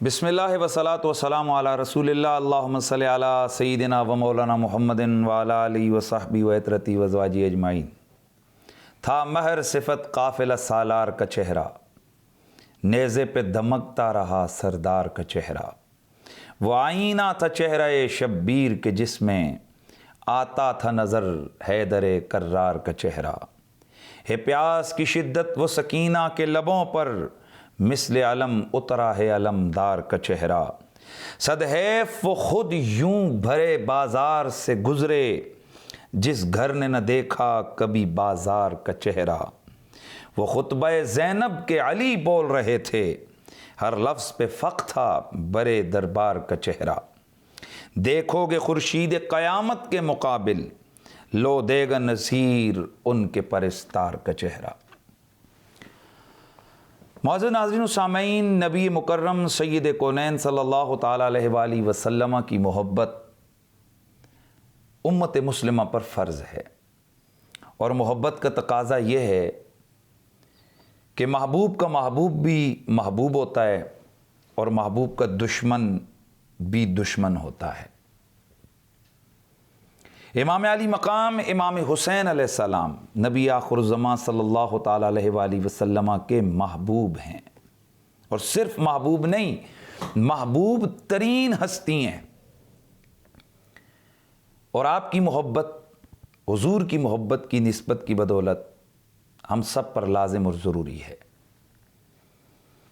بسم اللہ وصلاۃ وسلام علی رسول اللہ اللہم صلی علی سیدنا و مولانا محمد وعلی آلہ وصحبہ وعترتہ وازواجہ اجمعین۔ تھا مہر صفت قافلہ سالار کا چہرہ، نیزے پہ دمکتا رہا سردار کا چہرہ۔ وہ آئینہ تھا چہرہ شبیر کے جس میں آتا تھا نظر حیدر کرار کا چہرہ۔ ہے پیاس کی شدت وہ سکینہ کے لبوں پر، مثل علم اترا ہے علمدار کا چہرہ۔ صد حیف وہ خود یوں بھرے بازار سے گزرے، جس گھر نے نہ دیکھا کبھی بازار کا چہرہ۔ وہ خطبہ زینب کے علی بول رہے تھے، ہر لفظ پہ فخر تھا برے دربار کا چہرہ۔ دیکھو گے خورشید قیامت کے مقابل، لو دے گا نذیر ان کے پرستار کا چہرہ۔ معزز ناظرین و سامعین، نبی مکرم سید کونین صلی اللہ تعالیٰ علیہ وآلہ وسلم کی محبت امت مسلمہ پر فرض ہے، اور محبت کا تقاضا یہ ہے کہ محبوب کا محبوب بھی محبوب ہوتا ہے، اور محبوب کا دشمن بھی دشمن ہوتا ہے۔ امام علی مقام امام حسین علیہ السلام نبی آخر الزمان صلی اللہ تعالیٰ علیہ وآلہ وسلم کے محبوب ہیں، اور صرف محبوب نہیں، محبوب ترین ہستی ہیں۔ اور آپ کی محبت، حضور کی محبت کی نسبت کی بدولت ہم سب پر لازم اور ضروری ہے۔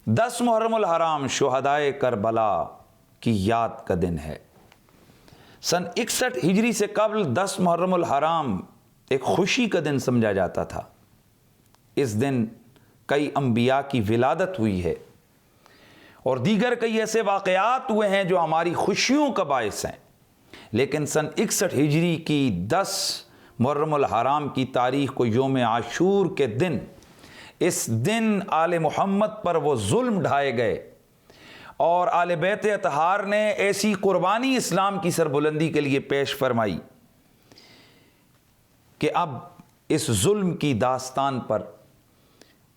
10 محرم الحرام شہدائے کربلا کی یاد کا دن ہے۔ سن 61 ہجری سے قبل 10 محرم الحرام ایک خوشی کا دن سمجھا جاتا تھا۔ اس دن کئی انبیاء کی ولادت ہوئی ہے، اور دیگر کئی ایسے واقعات ہوئے ہیں جو ہماری خوشیوں کا باعث ہیں، لیکن سن 61 ہجری کی 10 محرم الحرام کی تاریخ کو یوم عاشور کے دن، اس دن آل محمد پر وہ ظلم ڈھائے گئے، اور آل بیت اطہار نے ایسی قربانی اسلام کی سربلندی کے لیے پیش فرمائی کہ اب اس ظلم کی داستان پر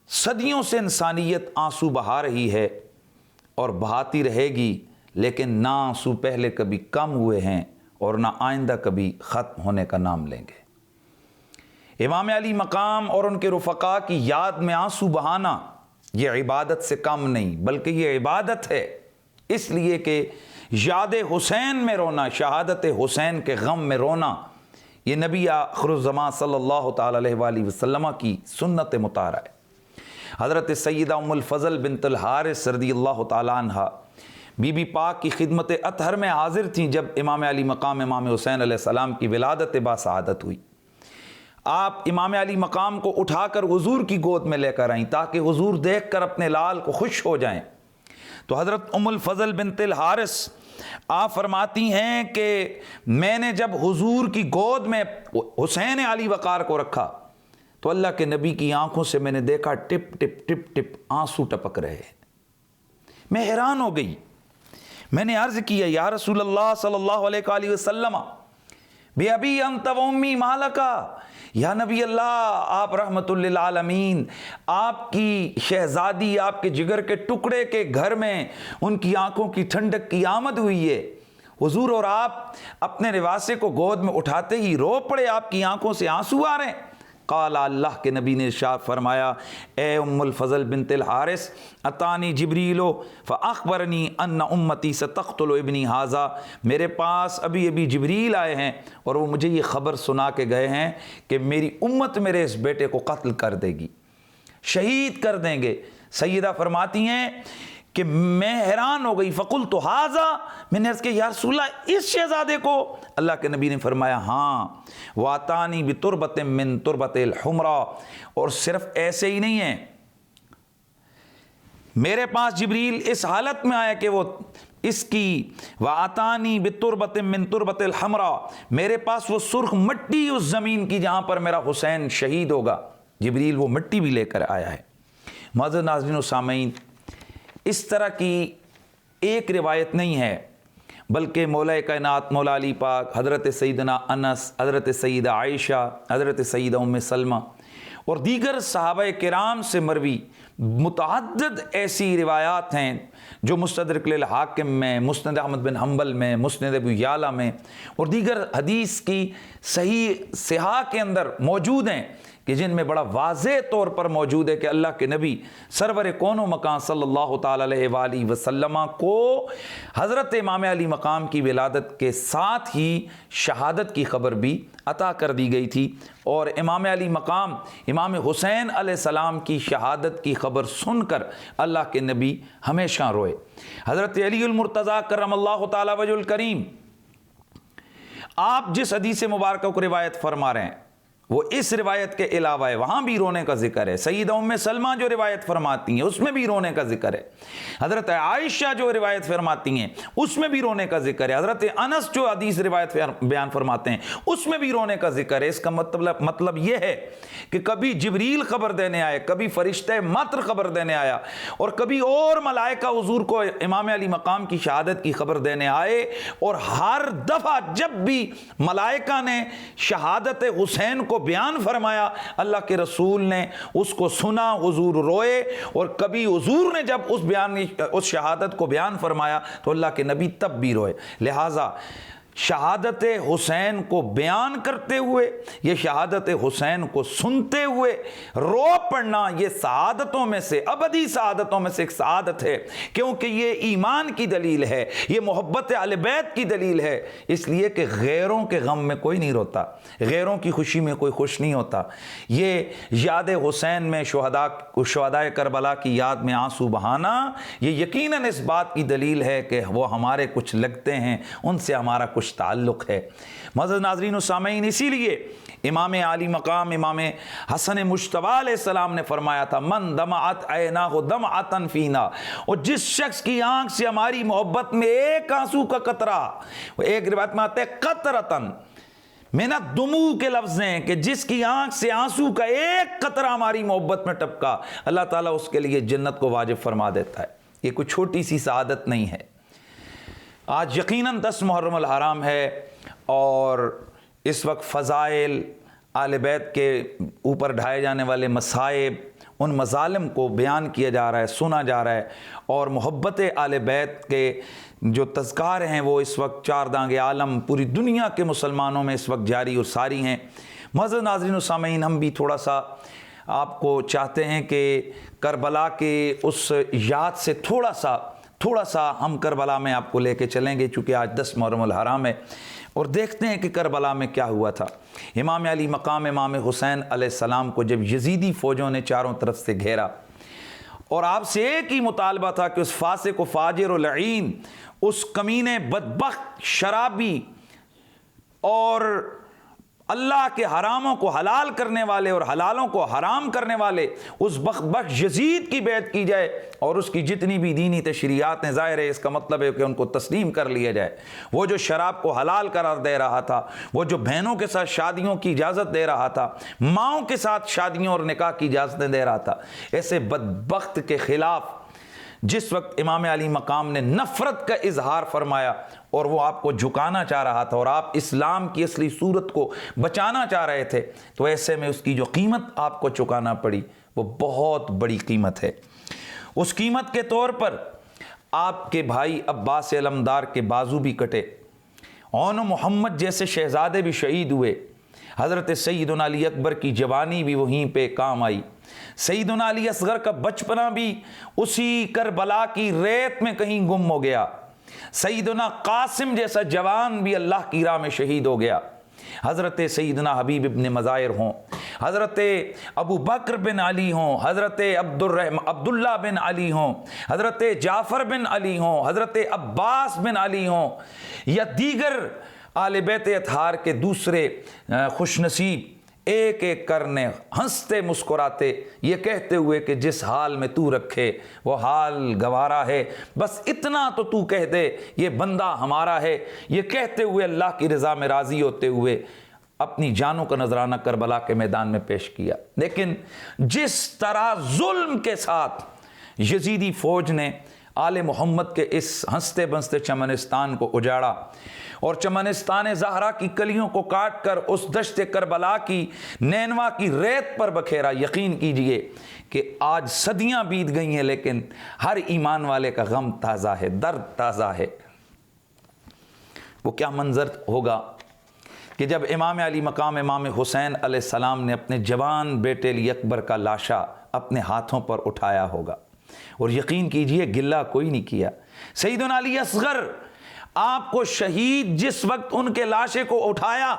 صدیوں سے انسانیت آنسو بہا رہی ہے اور بہاتی رہے گی، لیکن نہ آنسو پہلے کبھی کم ہوئے ہیں اور نہ آئندہ کبھی ختم ہونے کا نام لیں گے۔ امام علی مقام اور ان کے رفقا کی یاد میں آنسو بہانا یہ عبادت سے کم نہیں، بلکہ یہ عبادت ہے، اس لیے کہ یاد حسین میں رونا، شہادت حسین کے غم میں رونا، یہ نبی آخر الزمان صلی اللہ تعالیٰ علیہ وآلہ وسلم کی سنت مطہرہ ہے۔ حضرت سیدہ ام الفضل بنت الحارث رضی اللہ تعالیٰ عنہ بی بی پاک کی خدمت اطہر میں حاضر تھیں جب امام علی مقام امام حسین علیہ السلام کی ولادت باسعادت ہوئی۔ آپ امام علی مقام کو اٹھا کر حضور کی گود میں لے کر آئیں تاکہ حضور دیکھ کر اپنے لال کو خوش ہو جائیں۔ تو حضرت ام الفضل بنت الحارث آپ فرماتی ہیں کہ میں نے جب حضور کی گود میں حسین علی وقار کو رکھا تو اللہ کے نبی کی آنکھوں سے میں نے دیکھا ٹپ ٹپ ٹپ ٹپ آنسو ٹپک رہے ہیں۔ میں حیران ہو گئی، میں نے عرض کیا یا رسول اللہ صلی اللہ علیہ وآلہ وسلم بی ابی انت و امی مالکا، یا نبی اللہ آپ رحمت للعالمین، آپ کی شہزادی، آپ کے جگر کے ٹکڑے کے گھر میں ان کی آنکھوں کی ٹھنڈک کی آمد ہوئی ہے۔ حضور اور آپ اپنے نواسے کو گود میں اٹھاتے ہی رو پڑے، آپ کی آنکھوں سے آنسو آ رہے ہیں۔ قال، اللہ کے نبی نے ارشاد فرمایا، اے ام الفضل بنت الحارث، اتانی جبریل فاخبرنی ان امتی ستقتل ابنی ھذا، میرے پاس ابھی جبریل آئے ہیں اور وہ مجھے یہ خبر سنا کے گئے ہیں کہ میری امت میرے اس بیٹے کو قتل کر دے گی، شہید کر دیں گے۔ سیدہ فرماتی ہیں کہ میں حیران ہو گئی، فقلت ھذا، میں نے عرض کیا یا رسول اللہ اس شہزادے کو؟ اللہ کے نبی نے فرمایا ہاں، واتانی بتربۃ من تربۃ الحمرا، اور صرف ایسے ہی نہیں ہے، میرے پاس جبریل اس حالت میں آیا کہ وہ اس کی واتانی بتربۃ من تربۃ الحمرا، میرے پاس وہ سرخ مٹی اس زمین کی جہاں پر میرا حسین شہید ہوگا، جبریل وہ مٹی بھی لے کر آیا ہے۔ معزز ناظرین و سامعین، اس طرح کی ایک روایت نہیں ہے، بلکہ مولا کائنات مولا علی پاک، حضرت سیدنا انس، حضرت سیدہ عائشہ، حضرت سیدہ ام سلمہ اور دیگر صحابہ کرام سے مروی متعدد ایسی روایات ہیں جو مستدرک الحاکم میں، مسند احمد بن حنبل میں، مسند ابو یعلا میں اور دیگر حدیث کی صحیح صحاح کے اندر موجود ہیں، کہ جن میں بڑا واضح طور پر موجود ہے کہ اللہ کے نبی سرور کون و مکان صلی اللہ تعالی علیہ وآلہ وسلم کو حضرت امام علی مقام کی ولادت کے ساتھ ہی شہادت کی خبر بھی عطا کر دی گئی تھی، اور امام علی مقام امام حسین علیہ السلام کی شہادت کی خبر سن کر اللہ کے نبی ہمیشہ روئے۔ حضرت علی المرتضیٰ کرم اللہ تعالی وجہ الکریم، آپ جس حدیث مبارکہ کو روایت فرما رہے ہیں وہ اس روایت کے علاوہ ہے، وہاں بھی رونے کا ذکر ہے۔ سیدہ ام سلمہ جو روایت فرماتی ہیں اس میں بھی رونے کا ذکر ہے، حضرت عائشہ جو روایت فرماتی ہیں اس میں بھی رونے کا ذکر ہے، حضرت انس جو حدیث روایت بیان فرماتے ہیں اس میں بھی رونے کا ذکر ہے۔ اس کا مطلب یہ ہے کہ کبھی جبریل خبر دینے آئے، کبھی فرشتہ مطر خبر دینے آیا، اور کبھی اور ملائکہ حضور کو امام علی مقام کی شہادت کی خبر دینے آئے، اور ہر دفعہ جب بھی ملائکہ نے شہادت حسین کو بیان فرمایا اللہ کے رسول نے اس کو سنا، حضور روئے، اور کبھی حضور نے جب اس شہادت کو بیان فرمایا تو اللہ کے نبی تب بھی روئے۔ لہٰذا شہادت حسین کو بیان کرتے ہوئے، یہ شہادت حسین کو سنتے ہوئے رو پڑنا، یہ سعادتوں میں سے، ابدی سعادتوں میں سے ایک سعادت ہے، کیونکہ یہ ایمان کی دلیل ہے، یہ محبت اہل بیت کی دلیل ہے، اس لیے کہ غیروں کے غم میں کوئی نہیں روتا، غیروں کی خوشی میں کوئی خوش نہیں ہوتا۔ یہ یاد حسین میں شہدائے کربلا کی یاد میں آنسو بہانا، یہ یقیناً اس بات کی دلیل ہے کہ وہ ہمارے کچھ لگتے ہیں، ان سے ہمارا کچھ تعلق ہے۔ معزز ناظرین و سامعین، اسی لیے امام عالی مقام امام حسن مجتبی علیہ السلام نے فرمایا تھا من دمعت عیناہ دمعۃ فینا، اور جس شخص کی آنکھ سے ہماری محبت میں ایک آنسو کا قطرہ، ایک روایت میں آتا ہے قطرتن من الدموع کے لفظ ہیں کہ جس کی آنکھ سے آنسو کا ایک قطرہ ہماری محبت میں ٹپکا، اللہ تعالیٰ اس کے لیے جنت کو واجب فرما دیتا ہے۔ یہ کوئی چھوٹی سی سعادت نہیں ہے۔ آج یقیناً 10 محرم الحرام ہے، اور اس وقت فضائل آل بیت کے اوپر ڈھائے جانے والے مصائب، ان مظالم کو بیان کیا جا رہا ہے، سنا جا رہا ہے، اور محبت آل بیت کے جو تذکار ہیں وہ اس وقت چار دانگ عالم پوری دنیا کے مسلمانوں میں اس وقت جاری اور ساری ہیں۔ معزز ناظرین و سامعین، ہم بھی تھوڑا سا آپ کو چاہتے ہیں کہ کربلا کے اس یاد سے تھوڑا سا ہم کربلا میں آپ کو لے کے چلیں گے، چونکہ آج 10 محرم الحرام ہے، اور دیکھتے ہیں کہ کربلا میں کیا ہوا تھا۔ امام علی مقام امام حسین علیہ السلام کو جب یزیدی فوجوں نے چاروں طرف سے گھیرا، اور آپ سے ایک ہی مطالبہ تھا کہ اس فاسق و فاجر و لعین، اس کمینے بدبخت شرابی اور اللہ کے حراموں کو حلال کرنے والے اور حلالوں کو حرام کرنے والے اس بخت یزید کی بیعت کی جائے، اور اس کی جتنی بھی دینی تشریعات ہیں، ظاہر ہے اس کا مطلب ہے کہ ان کو تسلیم کر لیا جائے۔ وہ جو شراب کو حلال قرار دے رہا تھا، وہ جو بہنوں کے ساتھ شادیوں کی اجازت دے رہا تھا، ماؤں کے ساتھ شادیوں اور نکاح کی اجازتیں دے رہا تھا، ایسے بدبخت کے خلاف جس وقت امام علی مقام نے نفرت کا اظہار فرمایا اور وہ آپ کو جھکانا چاہ رہا تھا اور آپ اسلام کی اصلی صورت کو بچانا چاہ رہے تھے، تو ایسے میں اس کی جو قیمت آپ کو چکانا پڑی وہ بہت بڑی قیمت ہے۔ اس قیمت کے طور پر آپ کے بھائی عباس علمدار کے بازو بھی کٹے، عون و محمد جیسے شہزادے بھی شہید ہوئے، حضرت سیدنا علی اکبر کی جوانی بھی وہیں پہ کام آئی، سیدنا علی اصغر کا بچپنا بھی اسی کربلا کی ریت میں کہیں گم ہو گیا، سیدنا قاسم جیسا جوان بھی اللہ کی راہ میں شہید ہو گیا، حضرت سیدنا حبیب ابن مظاہر ہوں، حضرت ابو بکر بن علی ہوں، حضرت عبداللہ بن علی ہوں، حضرت جعفر بن علی ہوں، حضرت عباس بن علی ہوں، یا دیگر آل بیت اطہار کے دوسرے خوش نصیب ایک ایک کرنے ہنستے مسکراتے یہ کہتے ہوئے کہ جس حال میں تو رکھے وہ حال گوارا ہے، بس اتنا تو کہہ دے یہ بندہ ہمارا ہے، یہ کہتے ہوئے اللہ کی رضا میں راضی ہوتے ہوئے اپنی جانوں کا نذرانہ کربلا کے میدان میں پیش کیا۔ لیکن جس طرح ظلم کے ساتھ یزیدی فوج نے آل محمد کے اس ہنستے بنستے چمنستان کو اجاڑا اور چمنستان زہرا کی کلیوں کو کاٹ کر اس دشت کربلا کی نینوا کی ریت پر بکھیرا۔ یقین کیجئے کہ آج صدیاں بیت گئی ہیں لیکن ہر ایمان والے کا غم تازہ ہے، درد تازہ ہے۔ وہ کیا منظر ہوگا کہ جب امام علی مقام امام حسین علیہ السلام نے اپنے جوان بیٹے علی اکبر کا لاشا اپنے ہاتھوں پر اٹھایا ہوگا، اور یقین کیجئے گلہ کوئی نہیں کیا۔ سیدنا علی اصغر آپ کو شہید جس وقت ان کے لاشے کو اٹھایا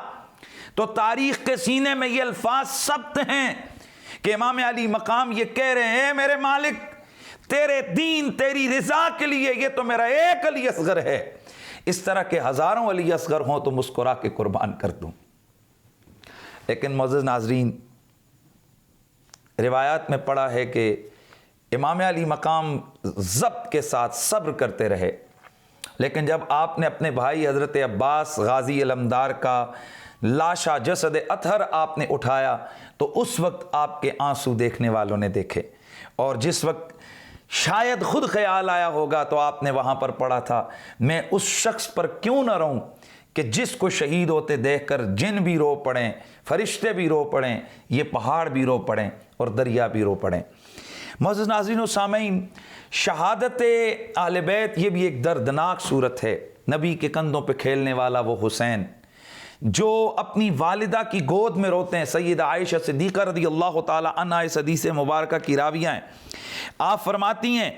تو تاریخ کے سینے میں یہ الفاظ ثبت ہیں کہ امام علی مقام یہ کہہ رہے ہیں، میرے مالک تیرے دین تیری رضا کے لیے یہ تو میرا ایک علی اصغر ہے، اس طرح کے ہزاروں علی اصغر ہوں تو مسکرا کے قربان کر دوں۔ لیکن معزز ناظرین، روایات میں پڑھا ہے کہ امام علی مقام ضبط کے ساتھ صبر کرتے رہے، لیکن جب آپ نے اپنے بھائی حضرت عباس غازی علمدار کا لاشا جسد اطہر آپ نے اٹھایا تو اس وقت آپ کے آنسو دیکھنے والوں نے دیکھے، اور جس وقت شاید خود خیال آیا ہوگا تو آپ نے وہاں پر پڑھا تھا، میں اس شخص پر کیوں نہ رہوں کہ جس کو شہید ہوتے دیکھ کر جن بھی رو پڑیں، فرشتے بھی رو پڑیں، یہ پہاڑ بھی رو پڑیں اور دریا بھی رو پڑیں۔ معزز ناظرین و سامعین، شہادت اہل بیت یہ بھی ایک دردناک صورت ہے۔ نبی کے کندھوں پہ کھیلنے والا وہ حسین جو اپنی والدہ کی گود میں روتے ہیں، سیدہ عائشہ صدیقہ رضی اللہ تعالی عنہا اس حدیث مبارکہ کی راویہ ہیں۔ آپ فرماتی ہیں،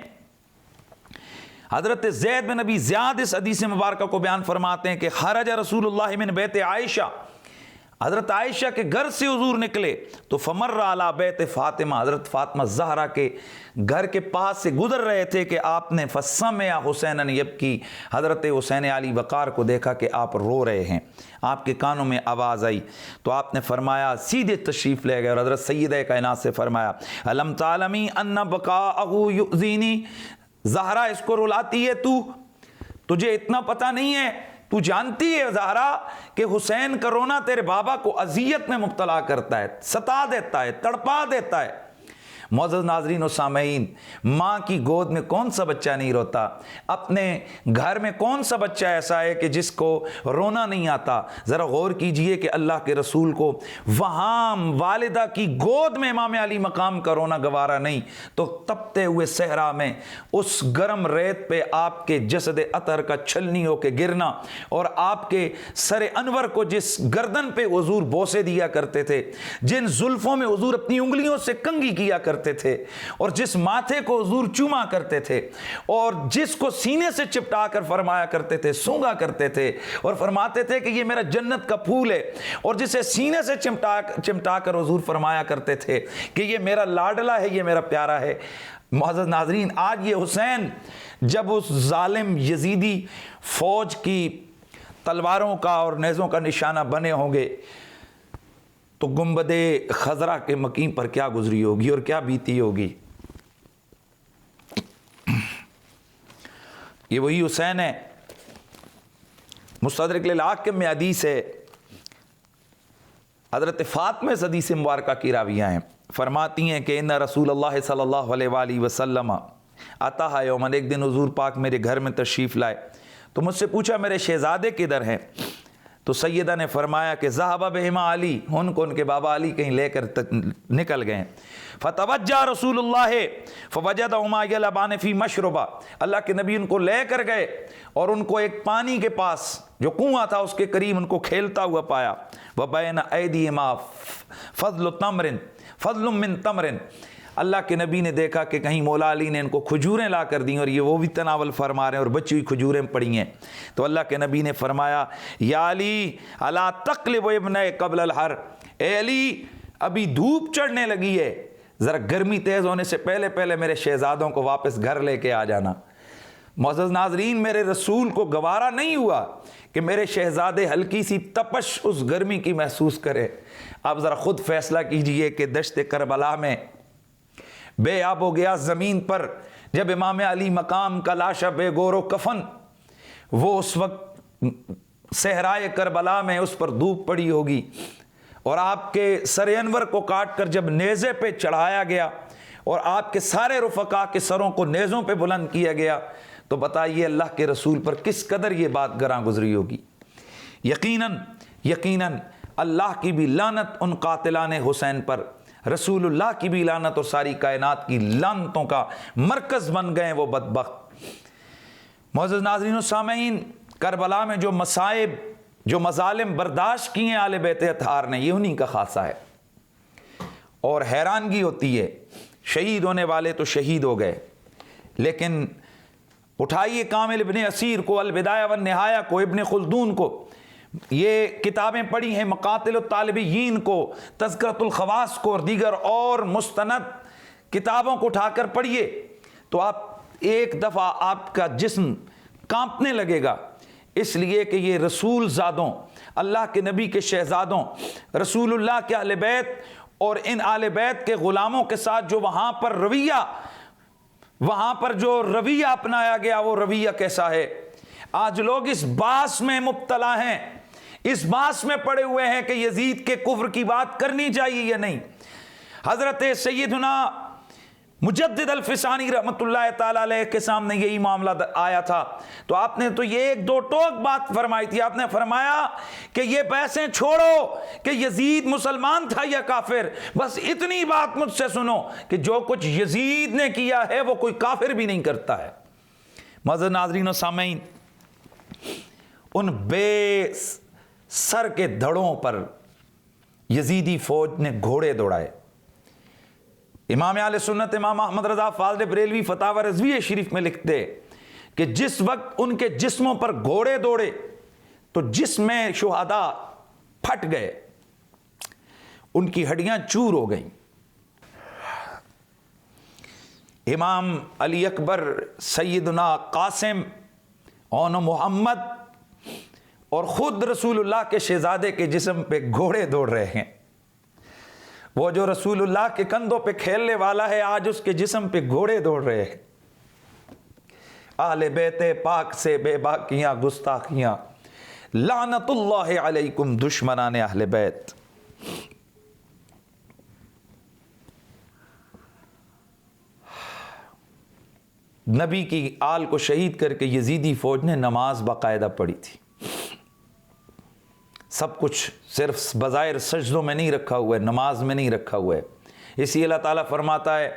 حضرت زید بن ابی زیاد اس حدیث مبارکہ کو بیان فرماتے ہیں کہ خرج رسول اللہ من بیت عائشہ، حضرت عائشہ کے گھر سے حضور نکلے تو فمر علی بیت فاطمہ، حضرت فاطمہ زہرا کے گھر کے پاس سے گزر رہے تھے کہ آپ نے فسمع حسینًا یبکی، حضرت حسین علی وقار کو دیکھا کہ آپ رو رہے ہیں، آپ کے کانوں میں آواز آئی تو آپ نے فرمایا، سیدھے تشریف لے گئے اور حضرت سیدہ کائنات سے فرمایا، الم تعلمی ان بقاءہ یؤذینی، زہرا اس کو رلاتی ہے تجھے اتنا پتہ نہیں ہے، تو جانتی ہے زہرا کہ حسین کا رونا تیرے بابا کو اذیت میں مبتلا کرتا ہے، ستا دیتا ہے، تڑپا دیتا ہے۔ معزز ناظرین و سامعین، ماں کی گود میں کون سا بچہ نہیں روتا؟ اپنے گھر میں کون سا بچہ ایسا ہے کہ جس کو رونا نہیں آتا؟ ذرا غور کیجئے کہ اللہ کے رسول کو وہاں والدہ کی گود میں امام علی مقام کا رونا گوارا نہیں تو تپتے ہوئے صحرا میں اس گرم ریت پہ آپ کے جسد اطہر کا چھلنی ہو کے گرنا، اور آپ کے سر انور کو جس گردن پہ حضور بوسے دیا کرتے تھے، جن زلفوں میں حضور اپنی انگلیوں سے کنگھی کیا کرتے تھے، اور جس ماتھے کو حضور چوما کرتے تھے، اور جس کو سینے سے چپٹا کر فرمایا کرتے تھے، سونگا کرتے تھے اور فرماتے تھے کہ یہ میرا جنت کا پھول ہے، اور جسے سینے سے چمٹا کر حضور فرمایا کرتے تھے کہ یہ میرا لاڈلا ہے، یہ میرا پیارا ہے۔ معزز ناظرین، آج یہ حسین جب اس ظالم یزیدی فوج کی تلواروں کا اور نیزوں کا نشانہ بنے ہوں گے تو گنبد خضرا کے مقیم پر کیا گزری ہوگی اور کیا بیتی ہوگی۔ یہ وہی حسین ہے، مستدرک للحاکم میں حدیث ہے، حضرت فاطمہ اس حدیث مبارکہ کی راویہ ہیں، فرماتی ہیں کہ ان رسول اللہ صلی اللہ علیہ وآلہ وسلم عطا یومن، ایک دن حضور پاک میرے گھر میں تشریف لائے تو مجھ سے پوچھا میرے شہزادے کدھر ہیں؟ تو سیدہ نے فرمایا کہ ذہب بہما علی، ان کو ان کے بابا علی کہیں لے کر نکل گئے۔ فتوجہ رسول اللہ فوجدہما یلعبان فی مشربہ، اللہ کے نبی ان کو لے کر گئے اور ان کو ایک پانی کے پاس جو کنواں تھا اس کے قریب ان کو کھیلتا ہوا پایا۔ وبین ایدیہما فضل من تمر، اللہ کے نبی نے دیکھا کہ کہیں مولا علی نے ان کو کھجوریں لا کر دیں اور یہ وہ بھی تناول فرما رہے ہیں اور بچی ہوئی کھجوریں پڑی ہیں، تو اللہ کے نبی نے فرمایا، یا علی الا تقلب ابن قبل الحر، اے علی ابھی دھوپ چڑھنے لگی ہے، ذرا گرمی تیز ہونے سے پہلے پہلے میرے شہزادوں کو واپس گھر لے کے آ جانا۔ معزز ناظرین، میرے رسول کو گوارا نہیں ہوا کہ میرے شہزادے ہلکی سی تپش اس گرمی کی محسوس کرے۔ آپ ذرا خود فیصلہ کیجئے کہ دشت کربلا میں بے آب و گیا زمین پر جب امام علی مقام کا لاشا بے گور و کفن، وہ اس وقت صحرائے کربلا میں اس پر دھوپ پڑی ہوگی، اور آپ کے سر انور کو کاٹ کر جب نیزے پہ چڑھایا گیا اور آپ کے سارے رفقا کے سروں کو نیزوں پہ بلند کیا گیا، تو بتائیے اللہ کے رسول پر کس قدر یہ بات گراں گزری ہوگی۔ یقیناً اللہ کی بھی لعنت ان قاتلان حسین پر، رسول اللہ کی بھی لعنت اور ساری کائنات کی لعنتوں کا مرکز بن گئے وہ بدبخت۔ معزز ناظرین و سامعین، کربلا میں جو مصائب، جو مظالم برداشت کیے آل بیت اطہار نے، یہ انہی کا خاصہ ہے۔ اور حیرانگی ہوتی ہے، شہید ہونے والے تو شہید ہو گئے، لیکن اٹھائیے کامل ابن اسیر کو، البدایہ والنہایہ کو، ابن خلدون کو، یہ کتابیں پڑھی ہیں، مقاتل الطالبین کو، تذکرۃ الخواص کو، اور دیگر اور مستند کتابوں کو اٹھا کر پڑھیے تو آپ ایک دفعہ آپ کا جسم کانپنے لگے گا، اس لیے کہ یہ رسول زادوں، اللہ کے نبی کے شہزادوں، رسول اللہ کے اہل بیت اور ان اہل بیت کے غلاموں کے ساتھ جو وہاں پر جو رویہ اپنایا گیا، وہ رویہ کیسا ہے۔ آج لوگ اس باس میں مبتلا ہیں، اس باس میں پڑے ہوئے ہیں کہ یزید کے کفر کی بات کرنی چاہیے یا نہیں۔ حضرت سیدنا مجدد الفسانی رحمۃ اللہ تعالی علیہ کے سامنے یہی معاملہ آیا تھا، تو آپ نے تو یہ ایک دو ٹوک بات فرمائی تھی۔ آپ نے فرمایا کہ یہ بحثیں چھوڑو کہ یزید مسلمان تھا یا کافر، بس اتنی بات مجھ سے سنو کہ جو کچھ یزید نے کیا ہے وہ کوئی کافر بھی نہیں کرتا ہے۔ معزز ناظرین و سامعین، ان بے سر کے دھڑوں پر یزیدی فوج نے گھوڑے دوڑائے۔ امام اہل سنت امام احمد رضا فاضل بریلوی فتاوی رضویہ شریف میں لکھتے کہ جس وقت ان کے جسموں پر گھوڑے دوڑے تو جسم میں شہداء پھٹ گئے، ان کی ہڈیاں چور ہو گئیں۔ امام علی اکبر، سیدنا قاسم، اون محمد اور خود رسول اللہ کے شہزادے کے جسم پہ گھوڑے دوڑ رہے ہیں۔ وہ جو رسول اللہ کے کندھوں پہ کھیلنے والا ہے، آج اس کے جسم پہ گھوڑے دوڑ رہے ہیں۔ اہل بیت پاک سے بے باکیاں گستاخیاں، لعنت اللہ علیکم دشمنان اہل بیت۔ نبی کی آل کو شہید کر کے یزیدی فوج نے نماز باقاعدہ پڑھی تھی۔ سب کچھ صرف بظاہر سجدوں میں نہیں رکھا ہوا ہے، نماز میں نہیں رکھا ہوا ہے۔ اسی اللہ تعالیٰ فرماتا ہے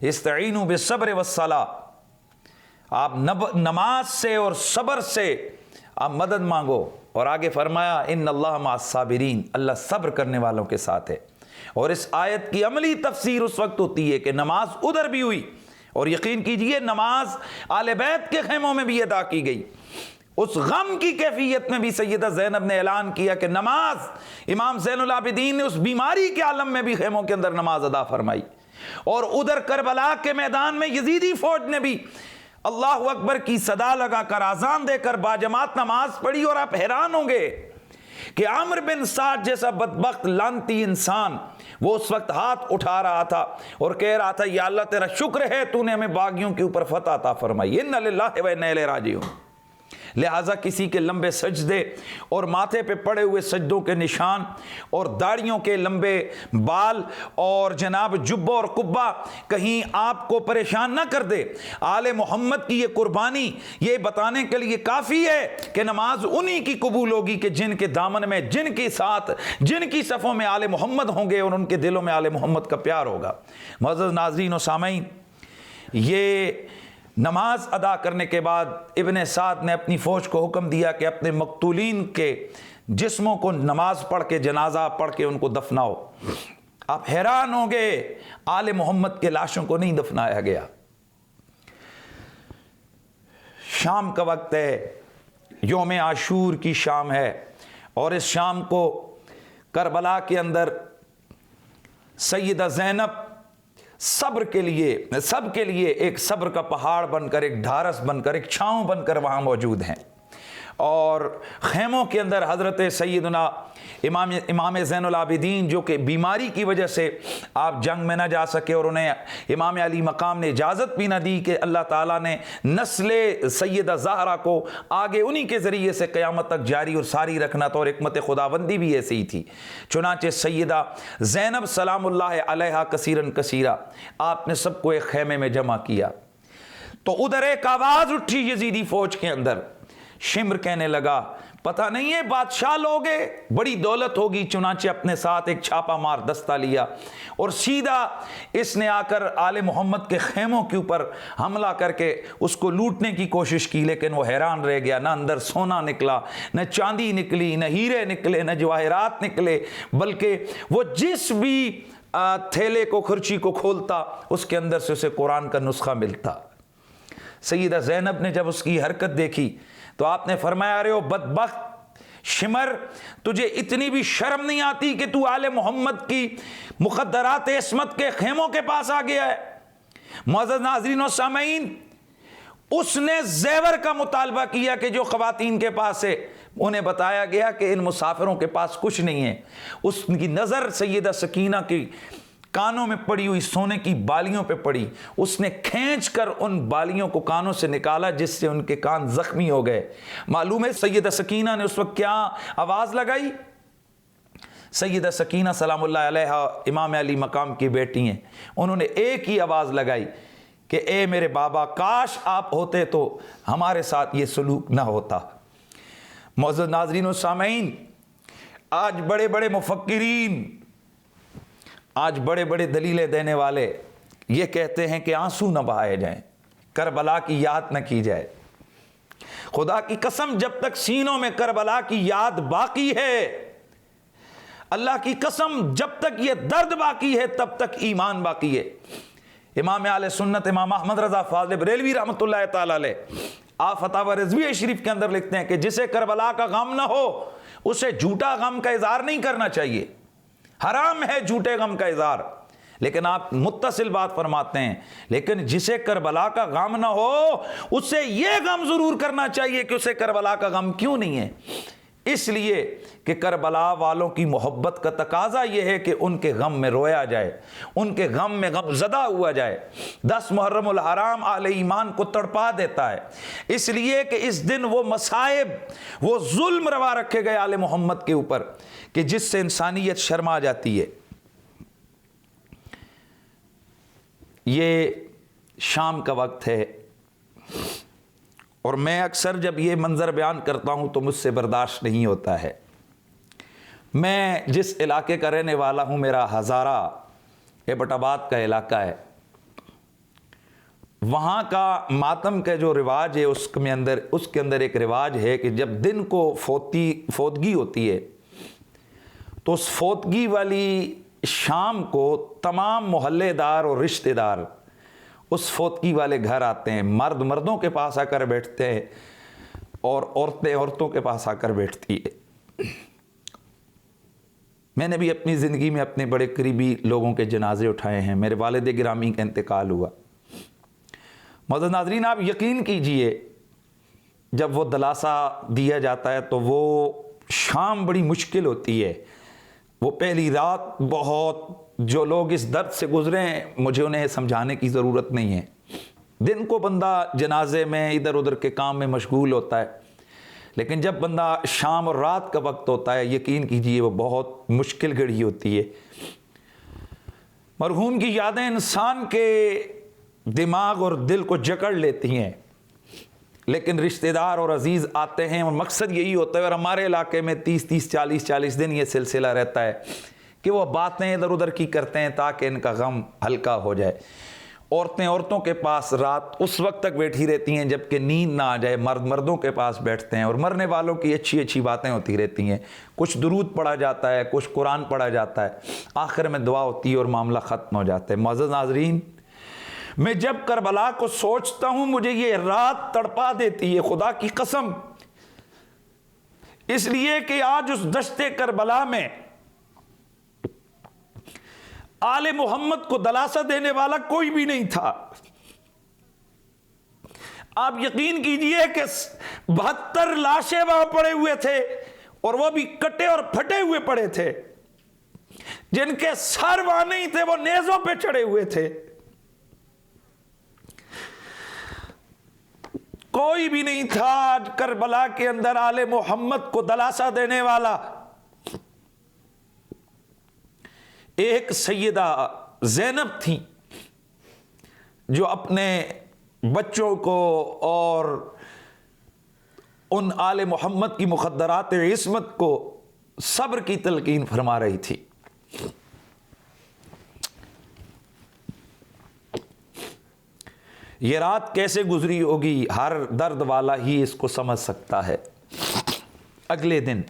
استعینوا بالصبر والصلاۃ، آپ نماز سے اور صبر سے آپ مدد مانگو، اور آگے فرمایا ان اللہ مع الصابرین، اللہ صبر کرنے والوں کے ساتھ ہے۔ اور اس آیت کی عملی تفسیر اس وقت ہوتی ہے کہ نماز ادھر بھی ہوئی، اور یقین کیجئے نماز آل بیت کے خیموں میں بھی ادا کی گئی۔ اس غم کی کیفیت میں بھی سیدہ زینب نے اعلان کیا کہ نماز، امام زین العابدین نے اس بیماری کے عالم میں بھی خیموں کے اندر نماز ادا فرمائی۔ اور ادھر کربلا کے میدان میں یزیدی فوج نے بھی اللہ اکبر کی صدا لگا کر، آذان دے کر باجماعت نماز پڑھی۔ اور آپ حیران ہوں گے کہ عمرو بن سعد جیسا بدبخت لعنتی انسان وہ اس وقت ہاتھ اٹھا رہا تھا اور کہہ رہا تھا یا اللہ تیرا شکر ہے تو نے ہمیں باغیوں کے اوپر فتح عطا فرمائی، انا للہ و انا الیہ راجعون۔ لہٰذا کسی کے لمبے سجدے اور ماتھے پہ پڑے ہوئے سجدوں کے نشان اور داڑھیوں کے لمبے بال اور جناب جبہ اور قبہ کہیں آپ کو پریشان نہ کر دے۔ آل محمد کی یہ قربانی یہ بتانے کے لیے کافی ہے کہ نماز انہی کی قبول ہوگی کہ جن کے دامن میں، جن کے ساتھ، جن کی صفوں میں آل محمد ہوں گے اور ان کے دلوں میں آل محمد کا پیار ہوگا۔ معزز ناظرین و سامعین، یہ نماز ادا کرنے کے بعد ابن سعد نے اپنی فوج کو حکم دیا کہ اپنے مقتولین کے جسموں کو نماز پڑھ کے، جنازہ پڑھ کے ان کو دفناؤ۔ آپ حیران ہوں گے آل محمد کے لاشوں کو نہیں دفنایا گیا۔ شام کا وقت ہے، یوم عاشور کی شام ہے، اور اس شام کو کربلا کے اندر سیدہ زینب صبر کے لیے، سب کے لیے ایک صبر کا پہاڑ بن کر، ایک ڈھارس بن کر، ایک چھاؤں بن کر وہاں موجود ہیں۔ اور خیموں کے اندر حضرت سیدنا امام زین العابدین جو کہ بیماری کی وجہ سے آپ جنگ میں نہ جا سکے اور انہیں امام علی مقام نے اجازت بھی نہ دی کہ اللہ تعالیٰ نے نسل سیدہ زہرا کو آگے انہی کے ذریعے سے قیامت تک جاری اور ساری رکھنا تھا، اور حکمت خداوندی بھی ایسی ہی تھی۔ چنانچہ سیدہ زینب سلام اللہ علیہا کثیرن کثیرہ، آپ نے سب کو ایک خیمے میں جمع کیا تو ادھر ایک آواز اٹھی یزیدی فوج کے اندر۔ شمر کہنے لگا پتہ نہیں ہے بادشاہ لوگ ہیں، بڑی دولت ہوگی، چنانچہ اپنے ساتھ ایک چھاپا مار دستہ لیا اور سیدھا اس نے آ کر آل محمد کے خیموں کے اوپر حملہ کر کے اس کو لوٹنے کی کوشش کی، لیکن وہ حیران رہ گیا، نہ اندر سونا نکلا، نہ چاندی نکلی، نہ ہیرے نکلے، نہ جواہرات نکلے، بلکہ وہ جس بھی تھیلے کو خرچی کو کھولتا اس کے اندر سے اسے قرآن کا نسخہ ملتا۔ سیدہ زینب نے جب اس کی حرکت دیکھی تو آپ نے فرمایا ارے او بدبخت شمر، تجھے اتنی بھی شرم نہیں آتی کہ تو آل محمد کی مخدرات عصمت کے خیموں کے پاس آ گیا ہے؟ معزز ناظرین و سامعین، اس نے زیور کا مطالبہ کیا کہ جو خواتین کے پاس ہے، انہیں بتایا گیا کہ ان مسافروں کے پاس کچھ نہیں ہے۔ اس کی نظر سیدہ سکینہ کی کانوں میں پڑی ہوئی سونے کی بالیوں پہ پڑی، اس نے کھینچ کر ان بالیوں کو کانوں سے نکالا جس سے ان کے کان زخمی ہو گئے۔ معلوم ہے سیدہ سکینہ نے اس وقت کیا آواز لگائی؟ سیدہ سکینہ سلام اللہ علیہا امام علی مقام کی بیٹی ہیں، انہوں نے ایک ہی آواز لگائی کہ اے میرے بابا، کاش آپ ہوتے تو ہمارے ساتھ یہ سلوک نہ ہوتا۔ معزز ناظرین و سامعین، آج بڑے بڑے مفکرین، آج بڑے بڑے دلیلیں دینے والے یہ کہتے ہیں کہ آنسو نہ بہائے جائیں، کربلا کی یاد نہ کی جائے۔ خدا کی قسم جب تک سینوں میں کربلا کی یاد باقی ہے، اللہ کی قسم جب تک یہ درد باقی ہے تب تک ایمان باقی ہے۔ امام اہل سنت امام احمد رضا فاضل بریلوی رحمۃ اللہ تعالی علیہ آپ فتاوی رضویہ شریف کے اندر لکھتے ہیں کہ جسے کربلا کا غم نہ ہو اسے جھوٹا غم کا اظہار نہیں کرنا چاہیے، حرام ہے جھوٹے غم کا اظہار۔ لیکن آپ متصل بات فرماتے ہیں لیکن جسے کربلا کا غم نہ ہو اسے یہ غم ضرور کرنا چاہیے کہ اسے کربلا کا غم کیوں نہیں ہے، اس لیے کہ کربلا والوں کی محبت کا تقاضا یہ ہے کہ ان کے غم میں رویا جائے، ان کے غم میں غم زدہ ہوا جائے۔ 10 محرم الحرام اہل ایمان کو تڑپا دیتا ہے، اس لیے کہ اس دن وہ مصائب، وہ ظلم روا رکھے گئے آل محمد کے اوپر کہ جس سے انسانیت شرما جاتی ہے۔ یہ شام کا وقت ہے اور میں اکثر جب یہ منظر بیان کرتا ہوں تو مجھ سے برداشت نہیں ہوتا ہے۔ میں جس علاقے کا رہنے والا ہوں، میرا ہزارہ ایبٹ آباد کا علاقہ ہے، وہاں کا ماتم کا جو رواج ہے اس کے اندر ایک رواج ہے کہ جب دن کو فوتگی ہوتی ہے تو اس فوتگی والی شام کو تمام محلے دار اور رشتہ دار اس فوتگی والے گھر آتے ہیں، مرد مردوں کے پاس آ کر بیٹھتے ہیں اور عورتیں عورتوں کے پاس آ کر بیٹھتی ہے۔ میں نے بھی اپنی زندگی میں اپنے بڑے قریبی لوگوں کے جنازے اٹھائے ہیں، میرے والد گرامی کا انتقال ہوا۔ معزز ناظرین، آپ یقین کیجئے جب وہ دلاسا دیا جاتا ہے تو وہ شام بڑی مشکل ہوتی ہے۔ وہ پہلی رات بہت، جو لوگ اس درد سے گزرے ہیں مجھے انہیں سمجھانے کی ضرورت نہیں ہے۔ دن کو بندہ جنازے میں ادھر ادھر کے کام میں مشغول ہوتا ہے، لیکن جب بندہ شام اور رات کا وقت ہوتا ہے یقین کیجئے وہ بہت مشکل گھڑی ہوتی ہے۔ مرحوم کی یادیں انسان کے دماغ اور دل کو جکڑ لیتی ہیں، لیکن رشتہ دار اور عزیز آتے ہیں اور مقصد یہی ہوتا ہے، اور ہمارے علاقے میں 30 40 دن یہ سلسلہ رہتا ہے کہ وہ باتیں ادھر ادھر کی کرتے ہیں تاکہ ان کا غم ہلکا ہو جائے۔ عورتیں عورتوں کے پاس رات اس وقت تک بیٹھی رہتی ہیں جب کہ نیند نہ آ جائے، مرد مردوں کے پاس بیٹھتے ہیں اور مرنے والوں کی اچھی اچھی باتیں ہوتی رہتی ہیں، کچھ درود پڑھا جاتا ہے، کچھ قرآن پڑھا جاتا ہے، آخر میں دعا ہوتی ہے اور معاملہ ختم ہو جاتا ہے۔ معزز ناظرین، میں جب کربلا کو سوچتا ہوں مجھے یہ رات تڑپا دیتی ہے، خدا کی قسم، اس لیے کہ آج اس دشت کربلا میں آل محمد کو دلاسا دینے والا کوئی بھی نہیں تھا۔ آپ یقین کیجئے کہ 72 لاشیں وہاں پڑے ہوئے تھے، اور وہ بھی کٹے اور پھٹے ہوئے پڑے تھے، جن کے سر وہاں نہیں تھے، وہ نیزوں پہ چڑھے ہوئے تھے۔ کوئی بھی نہیں تھا آج کربلا کے اندر آل محمد کو دلاسا دینے والا۔ ایک سیدہ زینب تھی جو اپنے بچوں کو اور ان آل محمد کی مخدرات عصمت کو صبر کی تلقین فرما رہی تھی۔ یہ رات کیسے گزری ہوگی ہر درد والا ہی اس کو سمجھ سکتا ہے۔ اگلے دن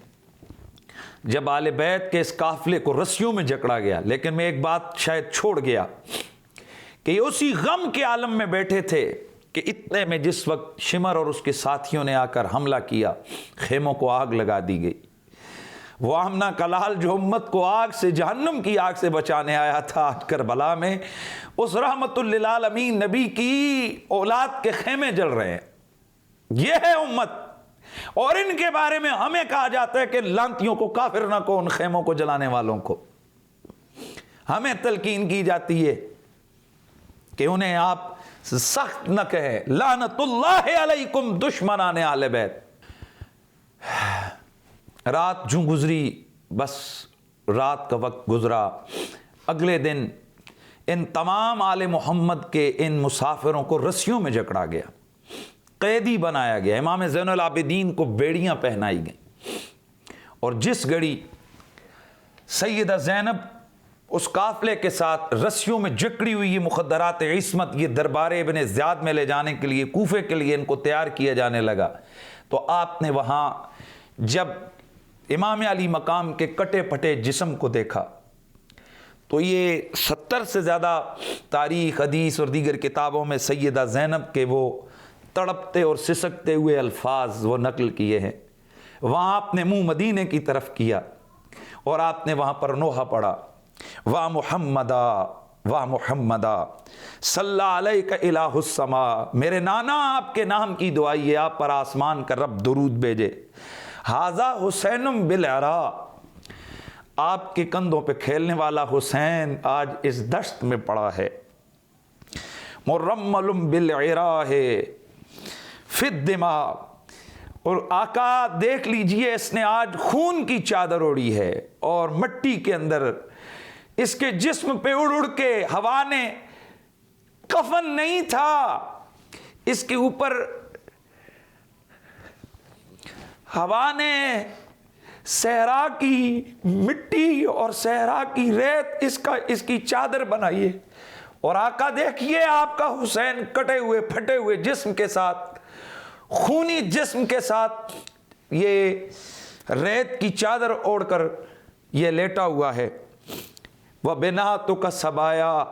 جب آل بیت کے اس قافلے کو رسیوں میں جکڑا گیا، لیکن میں ایک بات شاید چھوڑ گیا کہ یہ اسی غم کے عالم میں بیٹھے تھے کہ اتنے میں جس وقت شمر اور اس کے ساتھیوں نے آ کر حملہ کیا، خیموں کو آگ لگا دی گئی۔ وہ آمنہ کا لال جو امت کو آگ سے، جہنم کی آگ سے بچانے آیا تھا، آج کربلا میں اس رحمت للعالمین نبی کی اولاد کے خیمے جل رہے ہیں۔ یہ ہے امت، اور ان کے بارے میں ہمیں کہا جاتا ہے کہ لانتیوں کو کافر نہ کو، ان خیموں کو جلانے والوں کو۔ ہمیں تلقین کی جاتی ہے کہ انہیں آپ سخت نہ کہے، لعنت اللہ علیکم دشمنان اہل بیت۔ رات جو گزری، بس رات کا وقت گزرا۔ اگلے دن ان تمام آل محمد کے ان مسافروں کو رسیوں میں جکڑا گیا، قیدی بنایا گیا۔ امام زین العابدین کو بیڑیاں پہنائی گئیں، اور جس گھڑی سیدہ زینب اس قافلے کے ساتھ رسیوں میں جکڑی ہوئی یہ مخدرات عصمت یہ دربار ابن زیاد میں لے جانے کے لیے، کوفے کے لیے ان کو تیار کیا جانے لگا، تو آپ نے وہاں جب امام علی مقام کے کٹے پھٹے جسم کو دیکھا، تو یہ 70 سے زیادہ تاریخ، حدیث اور دیگر کتابوں میں سیدہ زینب کے وہ تڑپتے اور سسکتے ہوئے الفاظ وہ نقل کیے ہیں۔ وہاں آپ نے منہ مدینے کی طرف کیا اور آپ نے وہاں پر نوحہ پڑھا، وا محمدا وا محمدا صلی علیک الہ السما، میرے نانا آپ کے نام کی دعائی ہے، آپ پر آسمان کا رب درود بھیجے۔ ھذا حسین بالعراء، آپ کے کندھوں پہ کھیلنے والا حسین آج اس دشت میں پڑا ہے۔ مرمل بالعراء فی الدماء، اور آقا دیکھ لیجئے اس نے آج خون کی چادر اوڑھی ہے، اور مٹی کے اندر اس کے جسم پہ اڑ اڑ کے ہوا نے، کفن نہیں تھا اس کے اوپر، ہوا نے صحرا کی مٹی اور صحرا کی ریت اس کی چادر بنائی ہے، اور آقا دیکھیے آپ کا حسین کٹے ہوئے پھٹے ہوئے جسم کے ساتھ، خونی جسم کے ساتھ یہ ریت کی چادر اوڑھ کر یہ لیٹا ہوا ہے۔ وَبِنَاتُكَ سَبَايَا،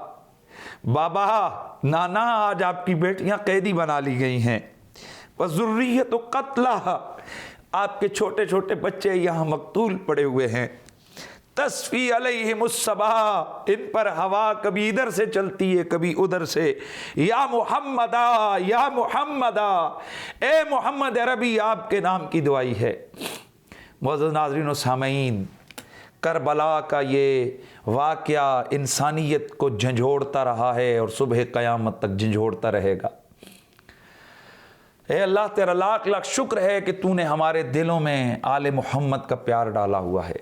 بابا نانا آج آپ کی بیٹیاں قیدی بنا لی گئی ہیں۔ وَذُرِّيَّةُ قَتْلَهَا، آپ کے چھوٹے چھوٹے بچے یہاں مقتول پڑے ہوئے ہیں۔ تَصْفِي عَلَيْهِمُ الصَّبَاحُ، ان پر ہوا کبھی ادھر سے چلتی ہے کبھی ادھر سے۔ یا محمدا یا محمدا، اے محمد عربی آپ کے نام کی دعائی ہے۔ معزز ناظرین و سامعین، کربلا کا یہ واقعہ انسانیت کو جھنجھوڑتا رہا ہے اور صبح قیامت تک جھنجھوڑتا رہے گا۔ اے اللہ تیرا لاکھ لاکھ شکر ہے کہ تو نے ہمارے دلوں میں آل محمد کا پیار ڈالا ہوا ہے،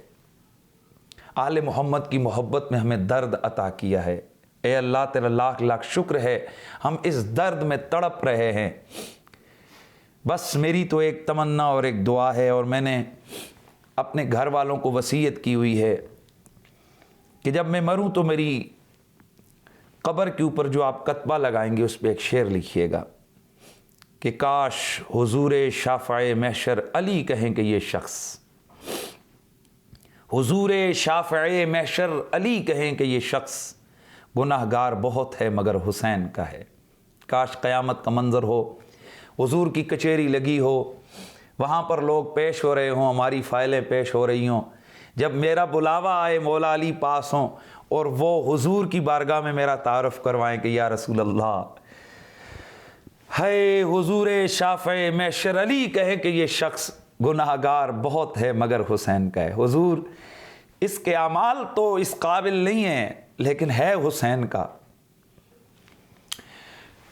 آل محمد کی محبت میں ہمیں درد عطا کیا ہے۔ اے اللہ تیرا لاکھ لاکھ شکر ہے، ہم اس درد میں تڑپ رہے ہیں۔ بس میری تو ایک تمنا اور ایک دعا ہے، اور میں نے اپنے گھر والوں کو وصیت کی ہوئی ہے کہ جب میں مروں تو میری قبر کے اوپر جو آپ کتبہ لگائیں گے اس پہ ایک شعر لکھیے گا کہ کاش حضور شافع محشر علی کہیں کہ یہ شخص، حضور شافع محشر علی کہیں کہ یہ شخص گناہگار بہت ہے مگر حسین کا ہے۔ کاش قیامت کا منظر ہو، حضور کی کچہری لگی ہو، وہاں پر لوگ پیش ہو رہے ہوں، ہماری فائلیں پیش ہو رہی ہوں، جب میرا بلاوا آئے مولا علی پاس ہوں اور وہ حضور کی بارگاہ میں میرا تعارف کروائیں کہ یا رسول اللہ ہے حضور شافع محشر علی کہے کہ یہ شخص گناہگار بہت ہے مگر حسین کا ہے. حضور اس کے اعمال تو اس قابل نہیں ہیں لیکن ہے حسین کا.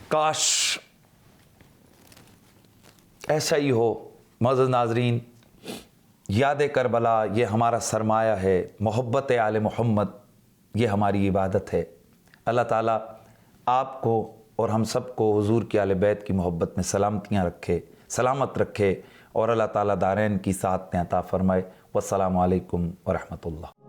کاش ایسا ہی ہو. معزز ناظرین، یاد کربلا یہ ہمارا سرمایہ ہے. محبت آل محمد یہ ہماری عبادت ہے. اللہ تعالیٰ آپ کو اور ہم سب کو حضور کی آل بیت کی محبت میں سلامتیاں رکھے، سلامت رکھے، اور اللہ تعالیٰ دارین کی سعادتیں عطا فرمائے. والسلام علیکم ورحمۃ اللہ.